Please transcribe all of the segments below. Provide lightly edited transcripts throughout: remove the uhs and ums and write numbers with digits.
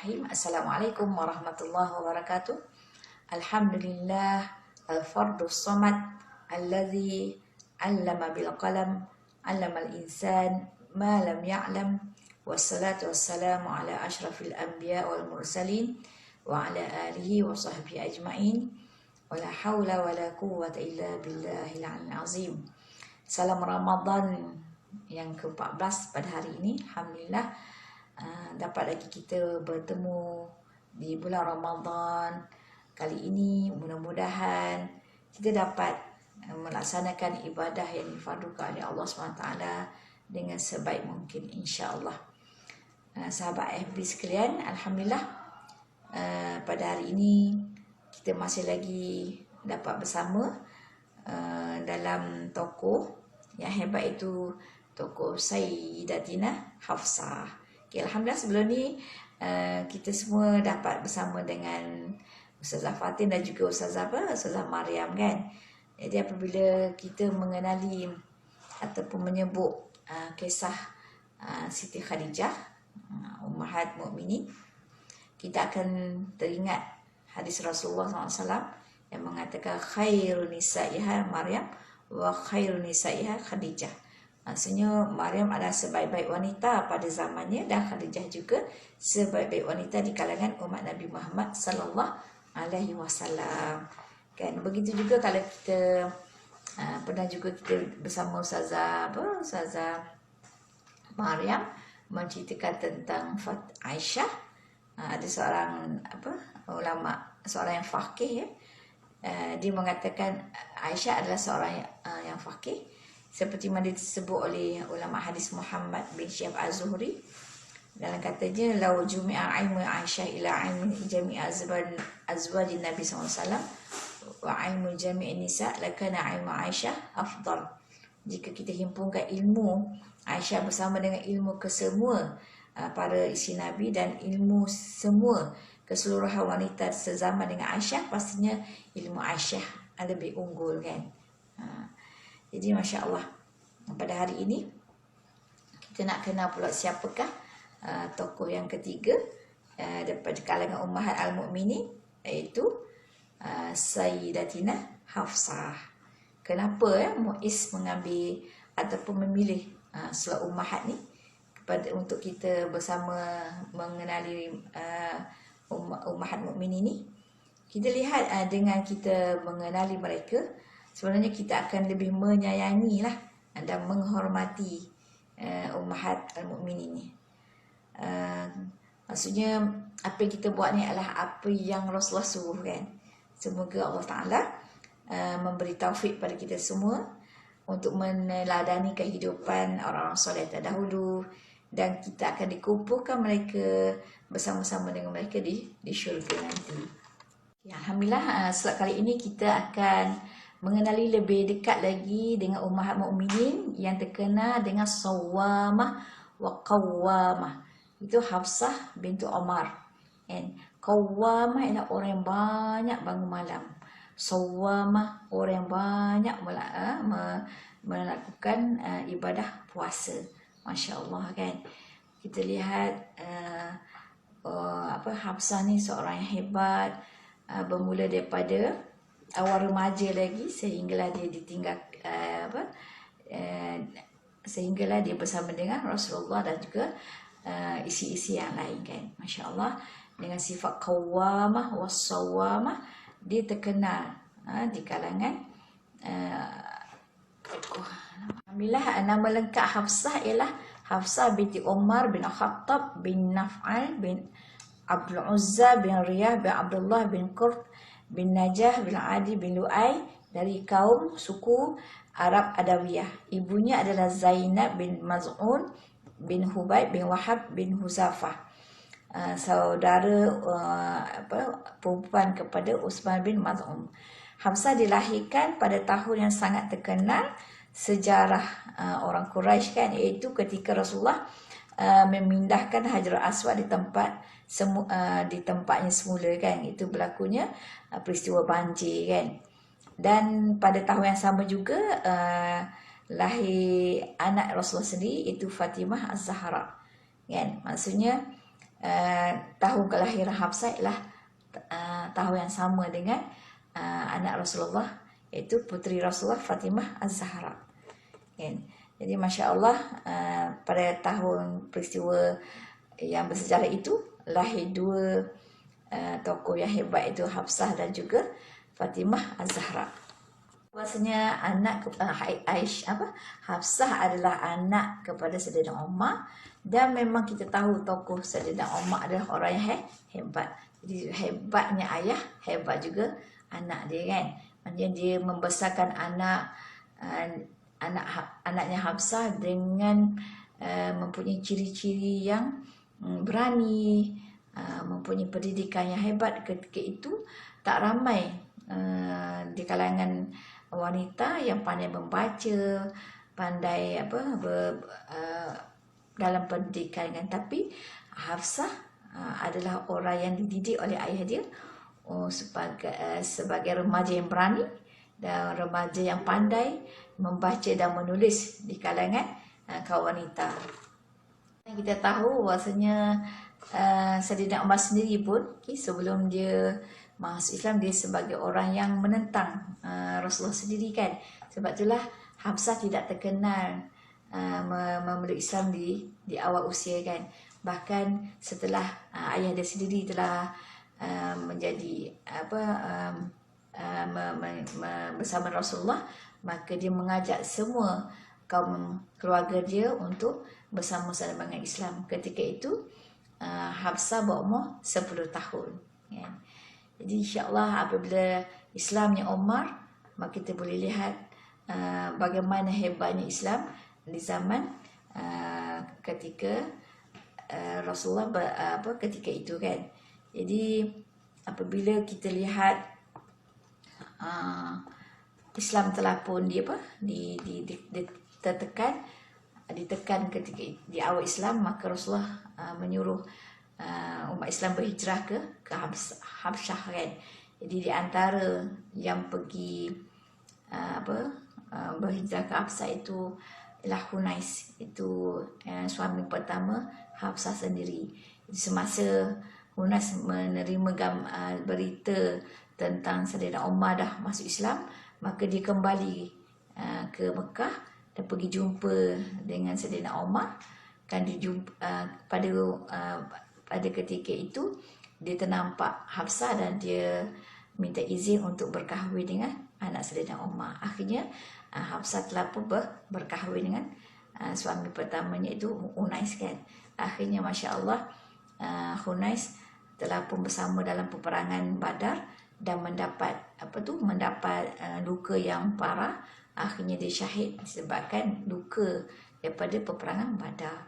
Bismillahirrahmanirrahim. Assalamualaikum warahmatullahi wabarakatuh. Alhamdulillah al-fardus samad alladzi 'allama bil qalam 'allamal insan ma lam ya'lam. Wassalatu wassalamu ala asyrafil anbiya wal mursalin wa ala alihi wa sahbihi ajma'in. Wala haula wala quwwata illa billahil 'aliyyil azim. Salam Ramadan yang ke-14 pada hari ini. Alhamdulillah dapat lagi kita bertemu di bulan Ramadan kali ini. Mudah-mudahan kita dapat melaksanakan ibadah yang difardukan oleh Allah SWT dengan sebaik mungkin, insya-Allah. Sahabat FB sekalian, alhamdulillah pada hari ini kita masih lagi dapat bersama dalam tokoh yang hebat itu, tokoh Sayyidatina Hafsah. Okay, alhamdulillah sebelum ni kita semua dapat bersama dengan Ustazah Fatin dan juga Ustazah Mariam kan. Jadi apabila kita mengenali ataupun menyebut kisah Siti Khadijah, Ummahat Mukminin, kita akan teringat hadis Rasulullah SAW yang mengatakan khairun nisa'iha Maryam wa khairun nisa'iha Khadijah. Maksudnya Maryam adalah sebaik-baik wanita pada zamannya dan Khadijah juga sebaik-baik wanita di kalangan umat Nabi Muhammad sallallahu alaihi wasallam. Kan begitu juga kalau kita pernah juga kita bersama Ustazah Maryam menceritakan tentang Aisyah. Ada seorang ulama, seorang yang faqih ya. Dia mengatakan Aisyah adalah seorang yang faqih, seperti mana disebut oleh ulama hadis Muhammad bin Syihab Az-Zuhri dalam katanya, lau jumi'a ilmu Aisyah ila ilmi jami' azwajin Nabi SAW wa ilmu jami' nisa lakana ilmu Aisyah afdal. Jika kita himpunkan ilmu Aisyah bersama dengan ilmu kesemua para isteri Nabi dan ilmu semua keseluruhan wanita sezaman dengan Aisyah, pastinya ilmu Aisyah lebih unggul kan. Jadi Masya Allah, pada hari ini kita nak kenal pula siapakah tokoh yang ketiga daripada kalangan Ummahat Al-Mukminin, iaitu Sayyidatina Hafsah. Kenapa Muiz mengambil ataupun memilih surah Ummahat ni untuk kita bersama mengenali Ummahat Mukminin ni? Kita lihat dengan kita mengenali mereka, sebenarnya kita akan lebih menyayangi lah dan menghormati Ummahat Al-Mukminin ni. Maksudnya apa yang kita buat ni adalah apa yang Rasulullah suruh kan. Semoga Allah Ta'ala memberi taufik pada kita semua untuk meneladani kehidupan orang-orang soleh terdahulu, dan kita akan dikumpulkan mereka bersama-sama dengan mereka di syurga nanti. Ya, alhamdulillah, setelah kali ini kita akan mengenali lebih dekat lagi dengan Ummahat Mukminin yang terkenal dengan Sawwamah wa Qawwamah. Itu Hafsah bintu Umar. And Qawwamah ialah orang yang banyak bangun malam. Sawwamah orang yang banyak melakukan ibadah puasa. Masya Allah kan. Kita lihat Hafsah ni seorang yang hebat, bermula daripada awal remaja lagi sehinggalah dia ditinggal sehinggalah dia bersama dengan Rasulullah dan juga isi-isi yang lain kan. Masya Allah, dengan sifat qawwamah wassawwamah dia terkenal di kalangan alhamdulillah. Nama lengkap Hafsah ialah Hafsah binti Umar bin Khattab bin Naf'al bin Abdul Uzza bin Riyah bin Abdullah bin Qurt bin Najah bin Adi bin Lu'ay dari kaum suku Arab Adawiyah. Ibunya adalah Zainab bin Maz'un bin Hubayb bin Wahab bin Huzafah, saudara perempuan kepada Utsman bin Maz'un. Hafsah dilahirkan pada tahun yang sangat terkenal sejarah orang Quraisy kan, iaitu ketika Rasulullah memindahkan Hajarul Aswad di tempatnya semula kan. Itu berlakunya peristiwa banjir kan. Dan pada tahun yang sama juga lahir anak Rasulullah sendiri, iaitu Fatimah Az-Zahra kan. Maksudnya tahun kelahiran Hafsah ialah tahun yang sama dengan anak Rasulullah, iaitu puteri Rasulullah Fatimah Az-Zahra. Kan? Jadi Masya Allah, pada tahun peristiwa yang bersejarah itu lahir dua tokoh yang hebat, itu Hafsah dan juga Fatimah Az-Zahra. Bahasanya Hafsah adalah anak kepada Sayyidina Umar, dan memang kita tahu tokoh Sayyidina Umar adalah orang yang hebat. Jadi hebatnya ayah, hebat juga anak dia, kan. Maksudnya dia membesarkan anaknya Hafsah dengan mempunyai ciri-ciri yang berani, mempunyai pendidikan yang hebat. Ketika itu tak ramai di kalangan wanita yang pandai membaca, pandai dalam pendidikan, kan. Tapi Hafsah adalah orang yang dididik oleh ayah dia sebagai remaja yang berani dan remaja yang pandai membaca dan menulis di kalangan kaum wanita. Kita tahu bahasanya Sayyidina Umar sendiri pun, sebelum dia masuk Islam, dia sebagai orang yang menentang Rasulullah sendiri, kan. Sebab itulah Hafsah tidak terkenal memeluk Islam di awal usia, kan. Bahkan setelah ayah dia sendiri telah menjadi bersama Rasulullah, maka dia mengajak semua kaum keluarga dia untuk bersama-sama dengan Islam. Ketika itu Hafsah berumur 10 tahun, kan. Jadi insya-Allah apabila Islamnya Umar, maka kita boleh lihat bagaimana hebatnya Islam di zaman ketika Rasulullah ketika itu, kan. Jadi apabila kita lihat Islam telah pun ditekan ketika di awal Islam, maka Rasulullah menyuruh umat Islam berhijrah ke Habsyah, kan. Jadi di antara yang pergi berhijrah ke Habsyah itu ialah Hunais, itu suami pertama Hafsah sendiri. Jadi semasa Hunais menerima berita tentang Sayyidina Umar dah masuk Islam, maka dia kembali ke Mekah dan pergi jumpa dengan Sayyidina Umar, kan. Pada ketika itu dia ternampak Hafsah dan dia minta izin untuk berkahwin dengan anak Sayyidina Umar. Akhirnya Hafsah telah pun berkahwin dengan suami pertamanya, itu Hunais, kan. Akhirnya Masya Allah, Hunais telah pun bersama dalam peperangan Badar dan mendapat luka yang parah. Akhirnya dia syahid disebabkan luka daripada peperangan Badar.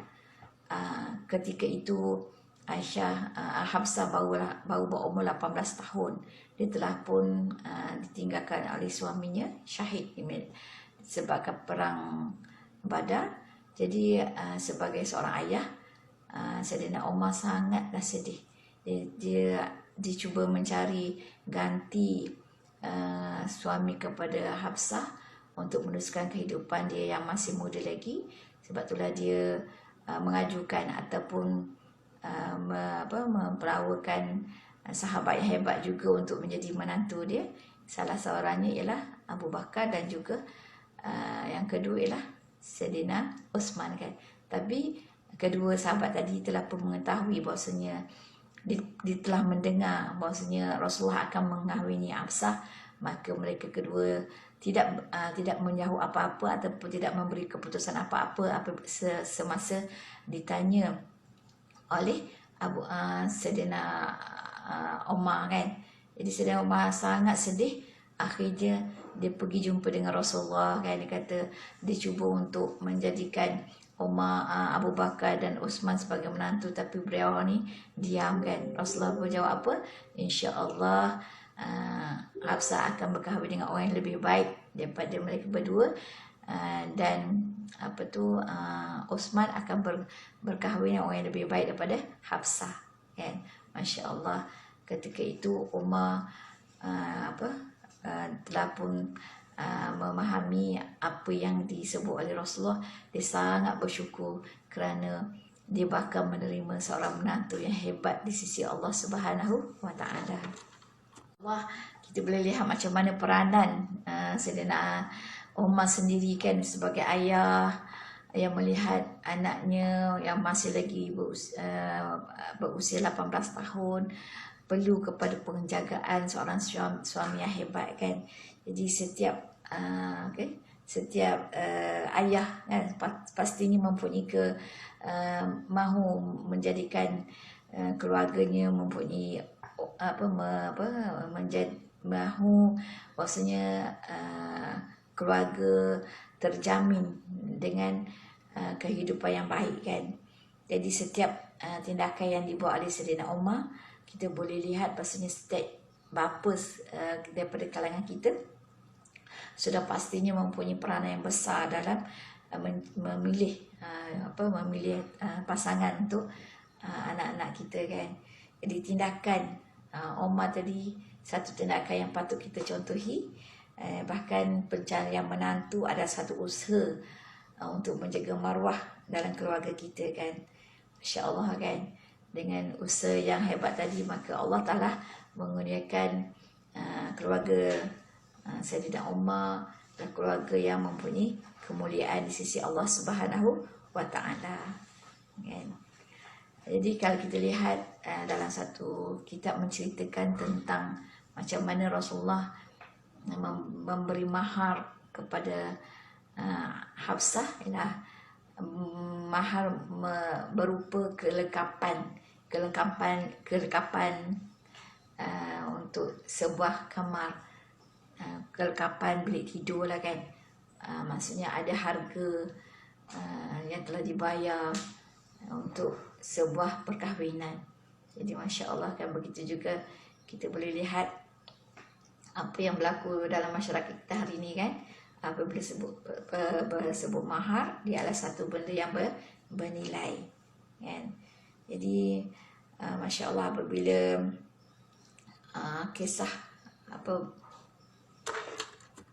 Ketika itu Hafsah baru berumur 18 tahun. Dia telah pun ditinggalkan oleh suaminya, syahid disebabkan perang Badar. Jadi sebagai seorang ayah, Sayyidina Umar sangatlah sedih. Dia cuba mencari ganti suami kepada Hafsah untuk meneruskan kehidupan dia yang masih muda lagi. Sebab itulah dia mengajukan ataupun memperawakan sahabat yang hebat juga untuk menjadi menantu dia. Salah seorangnya ialah Abu Bakar dan juga yang kedua ialah Sayyidina Uthman, kan. Tapi kedua sahabat tadi telah pun mengetahui bahawasanya dia telah mendengar bahawasanya Rasulullah akan mengahwini Hafsah, maka mereka kedua tidak menjauh apa-apa ataupun tidak memberi keputusan apa-apa semasa ditanya oleh Sayyidina Umar, kan. Jadi Sayyidina Umar sangat sedih. Akhirnya dia pergi jumpa dengan Rasulullah, kan. Dia kata dia cuba untuk menjadikan Umar, Abu Bakar dan Uthman sebagai menantu, tapi beliau ni diam, kan. Rasulullah berjawab apa? InsyaAllah Hafsah akan berkahwin dengan orang yang lebih baik daripada mereka berdua, dan Uthman akan berkahwin dengan orang yang lebih baik daripada Hafsah, kan. Masya Allah, ketika itu Umar telah pun memahami apa yang disebut oleh Rasulullah. Dia sangat bersyukur kerana dia bakal menerima seorang menantu yang hebat di sisi Allah Subhanahu wa Ta'ala. Wah, kita boleh lihat macam mana peranan Sayyidina Umar sendiri kan sebagai ayah yang melihat anaknya yang masih lagi berusia 18 tahun perlu kepada penjagaan seorang suami yang hebat kan. Jadi setiap setiap ayah kan pastinya mempunyai mahu menjadikan keluarganya mempunyai mahu bahasanya keluarga terjamin dengan kehidupan yang baik kan. Jadi setiap tindakan yang dibuat oleh Sayyidina Umar, kita boleh lihat bahasanya setiap bapa daripada kalangan kita sudah pastinya mempunyai peranan yang besar dalam memilih pasangan untuk anak-anak kita kan. Jadi tindakan Umar tadi satu tindakan yang patut kita contohi. Bahkan pencarian menantu ada satu usaha untuk menjaga maruah dalam keluarga kita kan. Masya Allah kan. Dengan usaha yang hebat tadi, maka Allah Ta'ala mengurniakan keluarga Sayyidina Umar dan keluarga yang mempunyai kemuliaan di sisi Allah Subhanahu wa Ta'ala kan. Jadi kalau kita lihat dalam satu kitab menceritakan tentang macam mana Rasulullah memberi mahar kepada Hafsah, mahar berupa kelengkapan untuk sebuah kamar, kelengkapan bilik tidur lah kan. Maksudnya ada harga yang telah dibayar untuk sebuah perkahwinan. Jadi Masya Allah kan, begitu juga kita boleh lihat apa yang berlaku dalam masyarakat kita hari ini kan. Apabila sebut mahar, dia adalah satu benda yang bernilai kan. Jadi Masya Allah, apabila kisah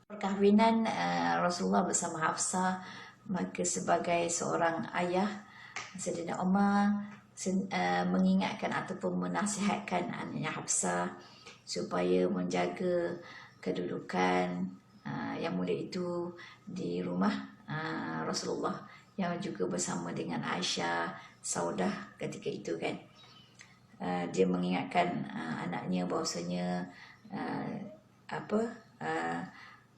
perkahwinan Rasulullah bersama Hafsah, maka sebagai seorang ayah, Sayyidina Umar mengingatkan ataupun menasihatkan anaknya Hafsah supaya menjaga kedudukan yang mulia itu di rumah Rasulullah, yang juga bersama dengan Aisyah, Saudah ketika itu kan. Dia mengingatkan anaknya bahawasanya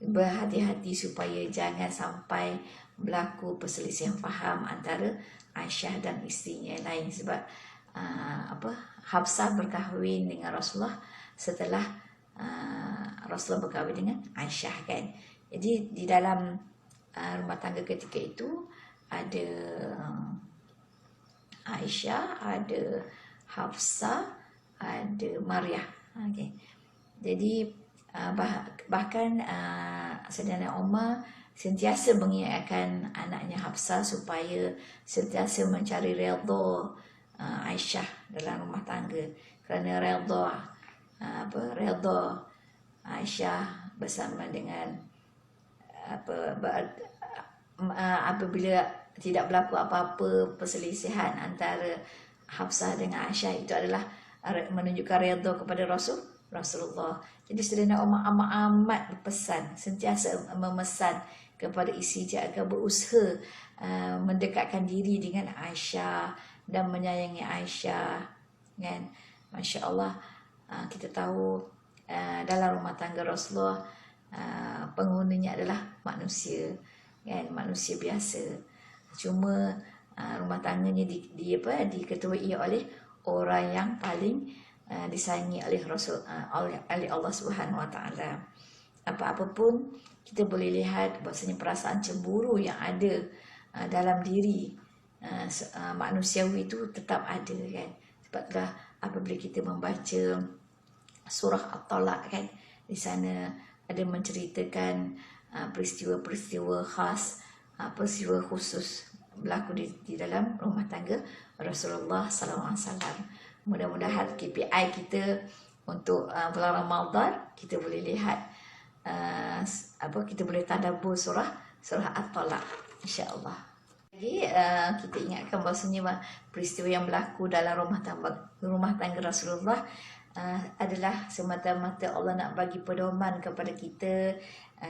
berhati-hati supaya jangan sampai berlaku perselisihan faham antara Aisyah dan isterinya yang lain, sebab Hafsah berkahwin dengan Rasulullah setelah Rasulullah berkahwin dengan Aisyah kan. Jadi di dalam rumah tangga ketika itu ada Aisyah, ada Hafsah, ada Maryah. Okay. Jadi bahkan Sayyidina Umar sentiasa mengingatkan anaknya Hafsah supaya sentiasa mencari redha Aisyah dalam rumah tangga, kerana redha Aisyah bersama dengan apabila tidak berlaku apa-apa perselisihan antara Hafsah dengan Aisyah, itu adalah menunjukkan redha kepada Rasulullah. Jadi Sayyidina Umar amat berpesan, sentiasa memesan kepada isteri agar berusaha mendekatkan diri dengan Aisyah dan menyayangi Aisyah kan. Masya Allah, kita tahu dalam rumah tangga Rasulullah penghuninya adalah manusia kan, manusia biasa. Cuma rumah tangganya diketuai oleh orang yang paling disayangi oleh oleh Allah Subhanahu wa Ta'ala. Apa-apa pun kita boleh lihat bahasanya perasaan cemburu yang ada dalam diri manusiawi itu tetap ada kan. Sebablah apabila kita membaca surah At-Talaq kan, di sana ada menceritakan peristiwa-peristiwa khas, peristiwa khusus berlaku di dalam rumah tangga Rasulullah SAW. Mudah-mudahan KPI kita untuk bulan Ramadan kita boleh lihat kita boleh tadabbur surah At-Talaq, insya-Allah. Lagi kita ingatkan bahasanya peristiwa yang berlaku dalam rumah tangga Rasulullah adalah semata-mata Allah nak bagi pedoman kepada kita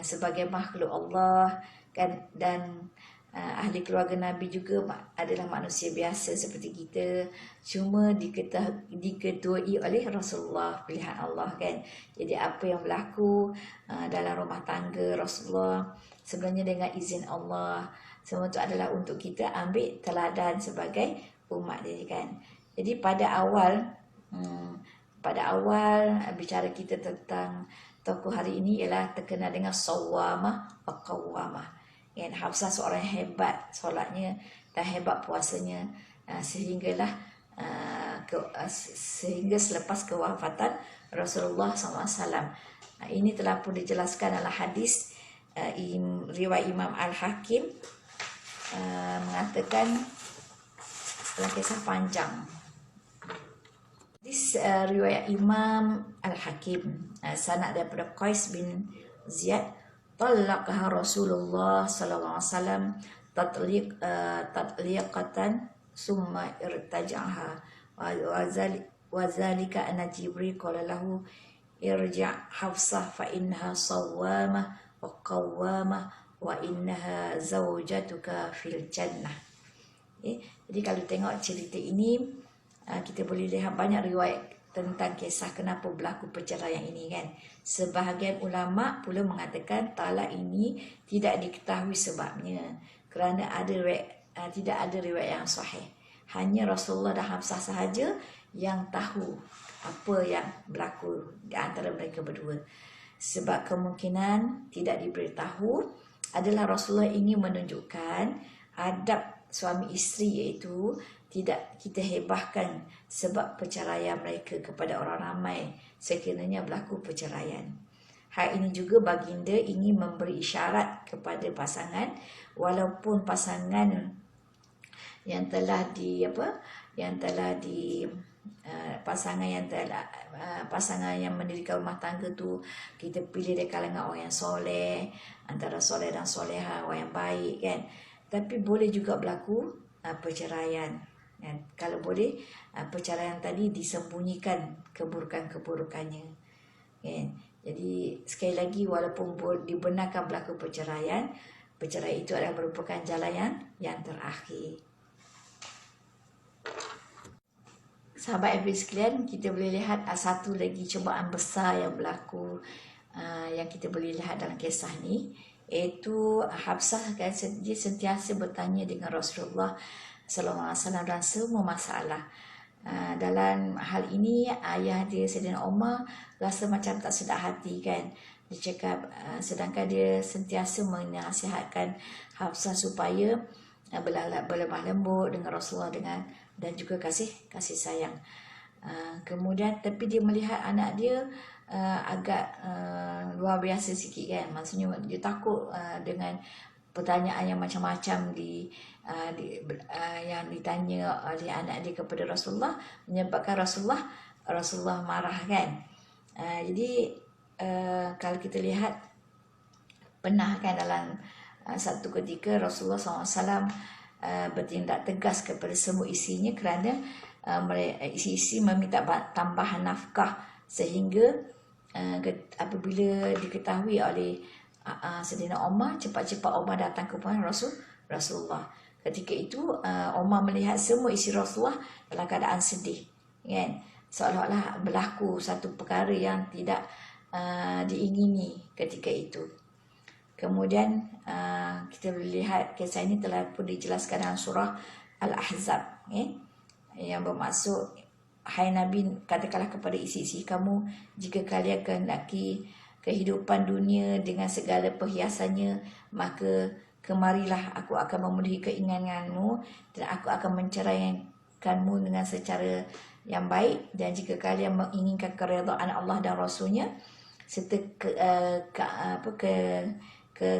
sebagai makhluk Allah kan, dan ahli keluarga Nabi juga adalah manusia biasa seperti kita, cuma diketuai oleh Rasulullah, pilihan Allah kan. Jadi apa yang berlaku dalam rumah tangga Rasulullah sebenarnya dengan izin Allah, semua itu adalah untuk kita ambil teladan sebagai umat dia kan. Jadi pada awal bicara kita tentang tokoh hari ini ialah terkenal dengan Sawwamah wa Qawwamah. Hafsah seorang yang hebat solatnya dan hebat puasanya, sehingga selepas kewafatan Rasulullah SAW. Ini telah pun dijelaskan dalam hadis riwayat Imam Al-Hakim, mengatakan dalam kisah panjang. Riwayat Imam Al-Hakim, sanad daripada Qais bin Ziyad, talaqaha Rasulullah sallallahu alaihi wasallam tatliqatan summa irtaja'aha wa zalika anna Jibril qala lahu irja' Hafsah fa innaha sawwamah wa qawwamah wa innaha zawjatuka fil jannah. Jadi kalau tengok cerita ini, kita boleh lihat banyak riwayat tentang kisah kenapa berlaku perceraian ini kan. Sebahagian ulama pula mengatakan talak ini tidak diketahui sebabnya kerana tidak ada riwayat yang sahih. Hanya Rasulullah dan Hafsah sahaja yang tahu apa yang berlaku di antara mereka berdua. Sebab kemungkinan tidak diberitahu adalah Rasulullah ingin menunjukkan adab suami isteri, iaitu tidak kita hebahkan sebab perceraian mereka kepada orang ramai sekiranya berlaku perceraian. Hal ini juga baginda ingin memberi isyarat kepada pasangan, walaupun pasangan yang telah pasangan yang mendirikan rumah tangga tu kita pilih dari kalangan orang yang soleh, antara soleh dan soleha, orang yang baik kan. Tapi boleh juga berlaku perceraian. Kalau boleh perceraian tadi disembunyikan keburukan-keburukannya. Jadi sekali lagi, walaupun dibenarkan berlaku perceraian itu adalah merupakan jalan yang terakhir. Sahabat Iblis sekalian, kita boleh lihat satu lagi cubaan besar yang berlaku yang kita boleh lihat dalam kisah ni, iaitu Hafsah kan, dia sentiasa bertanya dengan Rasulullah SAW dalam semua masalah. Dalam hal ini ayah dia Sayyidina Umar rasa macam tak sedap hati kan. Dia cakap sedangkan dia sentiasa menasihatkan Hafsah supaya berlemah lembut dengan Rasulullah dan juga kasih sayang. Kemudian tapi dia melihat anak dia agak luar biasa sikit kan. Maksudnya dia takut dengan pertanyaan yang macam-macam yang ditanya oleh anak dia kepada Rasulullah, menyebabkan Rasulullah marah kan. Jadi kalau kita lihat, pernah kan dalam satu ketika Rasulullah SAW bertindak tegas kepada semua isinya kerana isi meminta tambahan nafkah, sehingga apabila diketahui oleh Sayyidina Umar, cepat-cepat Umar datang kepada Rasulullah. Ketika itu Umar melihat semua isi Rasulullah dalam keadaan sedih kan, seolah-olah berlaku satu perkara yang tidak diingini ketika itu. Kemudian kita boleh lihat kisah ini telah pun dijelaskan dalam surah Al-Ahzab yang bermaksud, hai Nabi, katakanlah kepada isi-isi kamu, jika kalian kehendaki kehidupan dunia dengan segala perhiasannya, maka kemarilah, aku akan memenuhi keinginanmu dan aku akan menceraikanmu dengan secara yang baik. Dan jika kalian menginginkan keredaan Allah dan Rasulnya serta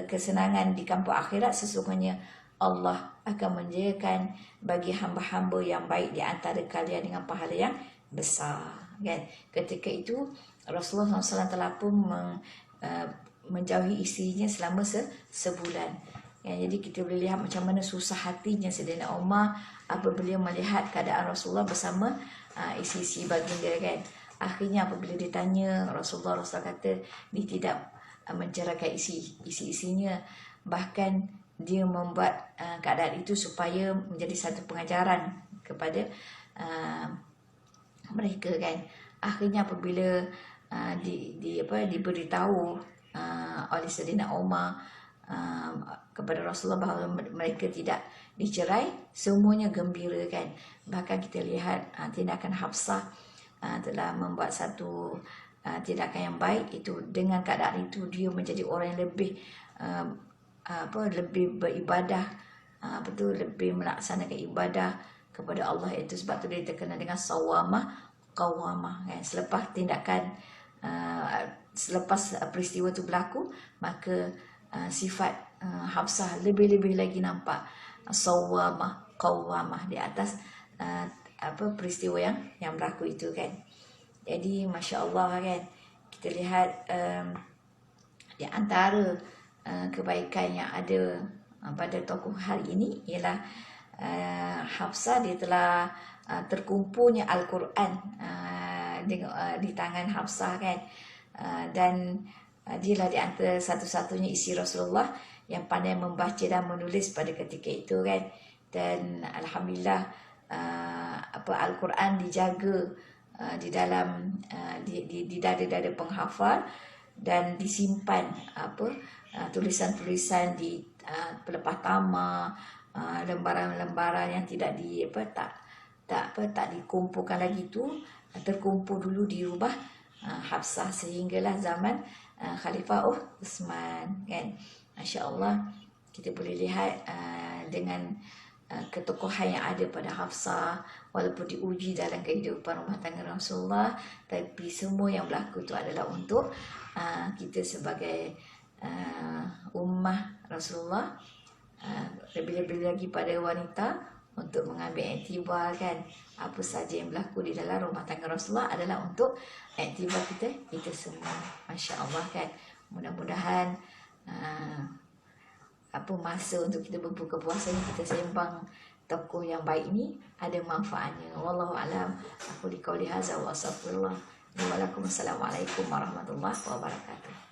kesenangan di kampung akhirat, sesungguhnya Allah akan menjadikan bagi hamba-hamba yang baik di antara kalian dengan pahala yang besar kan. Ketika itu Rasulullah SAW telah pun menjauhi isterinya selama sebulan. Ya, jadi kita boleh lihat macam mana susah hatinya Sayyidina Umar apabila melihat keadaan Rasulullah bersama isi-isi baginda kan. Akhirnya apabila ditanya Rasulullah kata dia tidak menceraikan isi-isinya, bahkan dia membuat keadaan itu supaya menjadi satu pengajaran kepada mereka kan. Akhirnya apabila diberitahu oleh Sayyidina Umar kepada Rasulullah bahawa mereka tidak dicerai, semuanya gembira kan. Bahkan kita lihat tindakan Hafsah telah membuat satu tindakan yang baik. Itu dengan keadaan itu dia menjadi orang yang lebih lebih beribadah, lebih melaksanakan ibadah kepada Allah. Itu sebab tu dia terkenal dengan sawamah qawamah kan. Selepas peristiwa itu berlaku, maka sifat Hafsah lebih-lebih lagi nampak sawamah qawamah di atas peristiwa yang berlaku itu kan. Jadi masya-Allah kan, kita lihat di antara kebaikan yang ada pada tokoh hari ini ialah Hafsah dia telah terkumpulnya Al-Quran di tangan Hafsah kan. Dan dialah di antara satu-satunya isteri Rasulullah yang pandai membaca dan menulis pada ketika itu kan. Dan alhamdulillah Al-Quran dijaga di dalam di dada-dada penghafal dan disimpan tulisan-tulisan di pelepah tamak, lembaran-lembaran yang tidak tak dikumpulkan lagi tu terkumpul dulu di rumah Hafsah sehinggalah zaman Khalifah Uthman kan. Masya-Allah, kita boleh lihat dengan ketokohan yang ada pada Hafsah, walaupun diuji dalam kehidupan rumah tangga Rasulullah, tapi semua yang berlaku itu adalah untuk kita sebagai ummah Rasulullah, lebih-lebih lagi pada wanita, untuk mengambil iktibar kan. Apa saja yang berlaku di dalam rumah tangga Rasulullah adalah untuk iktibar kita semua. Masya-Allah kan. Mudah-mudahan masa untuk kita berbuka puasa ni, kita sembang tokoh yang baik ni ada manfaatnya. Wallahu alam. Aku liqauli hadza wa astaghfirullah. Assalamualaikum warahmatullahi wabarakatuh.